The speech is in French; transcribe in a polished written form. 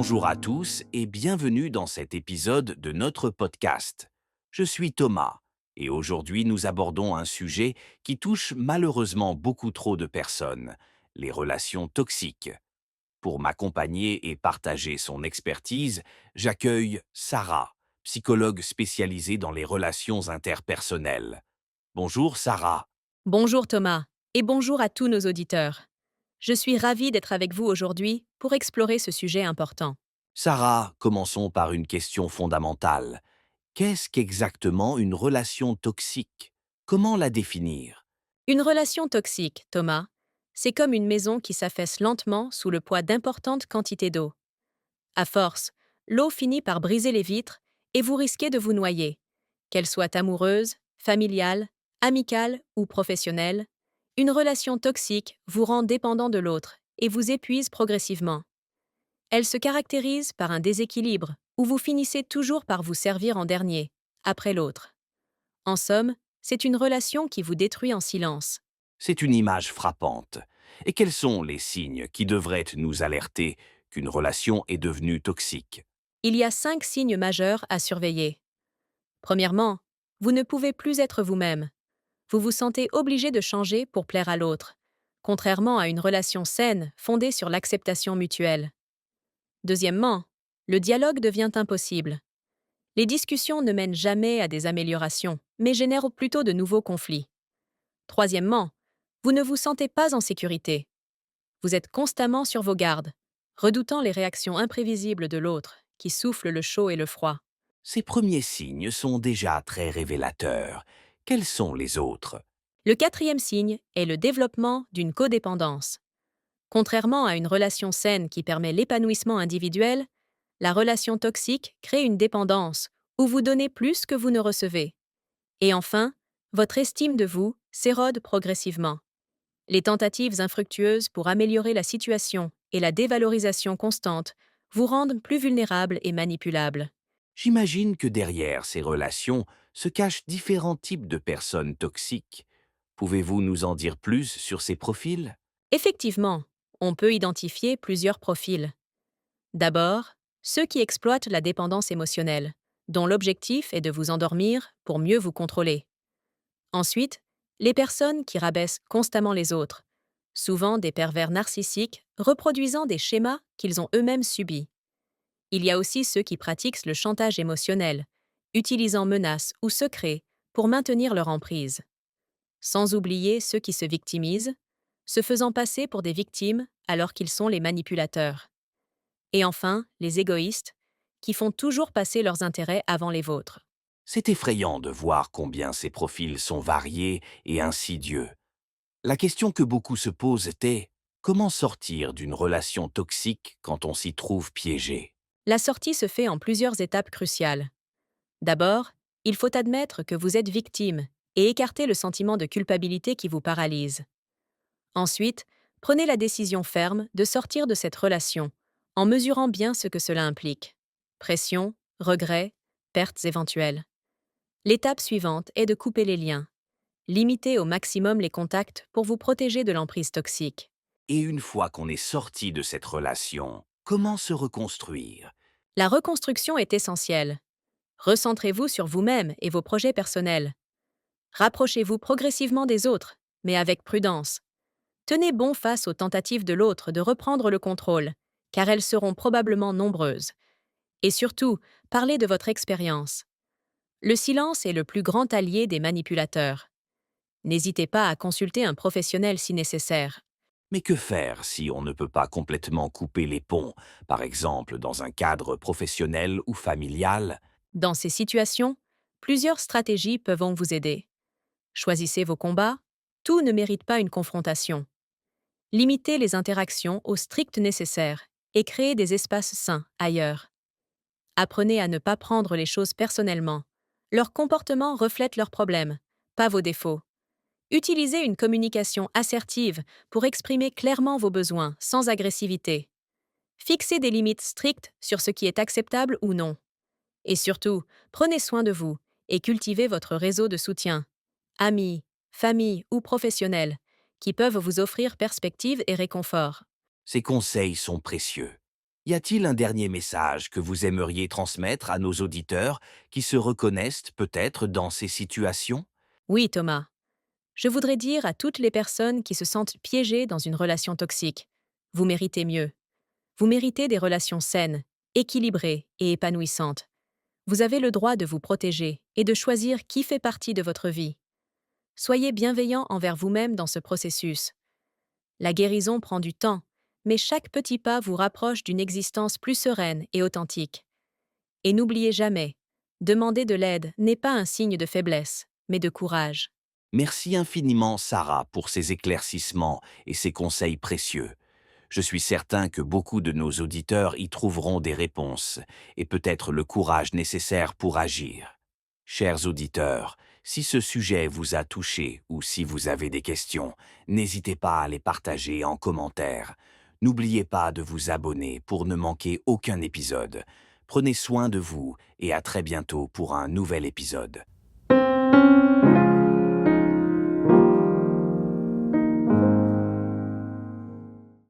Bonjour à tous et bienvenue dans cet épisode de notre podcast. Je suis Thomas et aujourd'hui nous abordons un sujet qui touche malheureusement beaucoup trop de personnes, les relations toxiques. Pour m'accompagner et partager son expertise, j'accueille Sarah, psychologue spécialisée dans les relations interpersonnelles. Bonjour Sarah. Bonjour Thomas, et bonjour à tous nos auditeurs. Je suis ravie d'être avec vous aujourd'hui pour explorer ce sujet important. Sarah, commençons par une question fondamentale. Qu'est-ce qu'exactement une relation toxique? Comment la définir? Une relation toxique, Thomas, c'est comme une maison qui s'affaisse lentement sous le poids d'importantes quantités d'eau. À force, l'eau finit par briser les vitres et vous risquez de vous noyer. Qu'elle soit amoureuse, familiale, amicale ou professionnelle, une relation toxique vous rend dépendant de l'autre et vous épuise progressivement. Elle se caractérise par un déséquilibre où vous finissez toujours par vous servir en dernier, après l'autre. En somme, c'est une relation qui vous détruit en silence. C'est une image frappante. Et quels sont les signes qui devraient nous alerter qu'une relation est devenue toxique? Il y a 5 signes majeurs à surveiller. Premièrement, vous ne pouvez plus être vous-même. Vous vous sentez obligé de changer pour plaire à l'autre, contrairement à une relation saine fondée sur l'acceptation mutuelle. Deuxièmement, le dialogue devient impossible. Les discussions ne mènent jamais à des améliorations, mais génèrent plutôt de nouveaux conflits. Troisièmement, vous ne vous sentez pas en sécurité. Vous êtes constamment sur vos gardes, redoutant les réactions imprévisibles de l'autre, qui souffle le chaud et le froid. Ces premiers signes sont déjà très révélateurs. Quels sont les autres? Le quatrième signe est le développement d'une codépendance. Contrairement à une relation saine qui permet l'épanouissement individuel, la relation toxique crée une dépendance, où vous donnez plus que vous ne recevez. Et enfin, votre estime de vous s'érode progressivement. Les tentatives infructueuses pour améliorer la situation et la dévalorisation constante vous rendent plus vulnérable et manipulable. J'imagine que derrière ces relations se cachent différents types de personnes toxiques. Pouvez-vous nous en dire plus sur ces profils? Effectivement, on peut identifier plusieurs profils. D'abord, ceux qui exploitent la dépendance émotionnelle, dont l'objectif est de vous endormir pour mieux vous contrôler. Ensuite, les personnes qui rabaissent constamment les autres, souvent des pervers narcissiques reproduisant des schémas qu'ils ont eux-mêmes subis. Il y a aussi ceux qui pratiquent le chantage émotionnel, utilisant menaces ou secrets pour maintenir leur emprise. Sans oublier ceux qui se victimisent, se faisant passer pour des victimes alors qu'ils sont les manipulateurs. Et enfin, les égoïstes, qui font toujours passer leurs intérêts avant les vôtres. C'est effrayant de voir combien ces profils sont variés et insidieux. La question que beaucoup se posent est: comment sortir d'une relation toxique quand on s'y trouve piégé? La sortie se fait en plusieurs étapes cruciales. D'abord, il faut admettre que vous êtes victime et écarter le sentiment de culpabilité qui vous paralyse. Ensuite, prenez la décision ferme de sortir de cette relation, en mesurant bien ce que cela implique. Pression, regrets, pertes éventuelles. L'étape suivante est de couper les liens. Limitez au maximum les contacts pour vous protéger de l'emprise toxique. Et une fois qu'on est sorti de cette relation, comment se reconstruire? La reconstruction est essentielle. Recentrez-vous sur vous-même et vos projets personnels. Rapprochez-vous progressivement des autres, mais avec prudence. Tenez bon face aux tentatives de l'autre de reprendre le contrôle, car elles seront probablement nombreuses. Et surtout, parlez de votre expérience. Le silence est le plus grand allié des manipulateurs. N'hésitez pas à consulter un professionnel si nécessaire. Mais que faire si on ne peut pas complètement couper les ponts, par exemple dans un cadre professionnel ou familial? Dans ces situations, plusieurs stratégies peuvent vous aider. Choisissez vos combats. Tout ne mérite pas une confrontation. Limitez les interactions au strict nécessaire et créez des espaces sains ailleurs. Apprenez à ne pas prendre les choses personnellement. Leur comportement reflète leurs problèmes, pas vos défauts. Utilisez une communication assertive pour exprimer clairement vos besoins, sans agressivité. Fixez des limites strictes sur ce qui est acceptable ou non. Et surtout, prenez soin de vous et cultivez votre réseau de soutien. Amis, famille ou professionnels, qui peuvent vous offrir perspective et réconfort. Ces conseils sont précieux. Y a-t-il un dernier message que vous aimeriez transmettre à nos auditeurs qui se reconnaissent peut-être dans ces situations? Oui, Thomas. Je voudrais dire à toutes les personnes qui se sentent piégées dans une relation toxique, vous méritez mieux. Vous méritez des relations saines, équilibrées et épanouissantes. Vous avez le droit de vous protéger et de choisir qui fait partie de votre vie. Soyez bienveillant envers vous-même dans ce processus. La guérison prend du temps, mais chaque petit pas vous rapproche d'une existence plus sereine et authentique. Et n'oubliez jamais, demander de l'aide n'est pas un signe de faiblesse, mais de courage. Merci infiniment, Sarah, pour ces éclaircissements et ces conseils précieux. Je suis certain que beaucoup de nos auditeurs y trouveront des réponses et peut-être le courage nécessaire pour agir. Chers auditeurs, si ce sujet vous a touché ou si vous avez des questions, n'hésitez pas à les partager en commentaire. N'oubliez pas de vous abonner pour ne manquer aucun épisode. Prenez soin de vous et à très bientôt pour un nouvel épisode.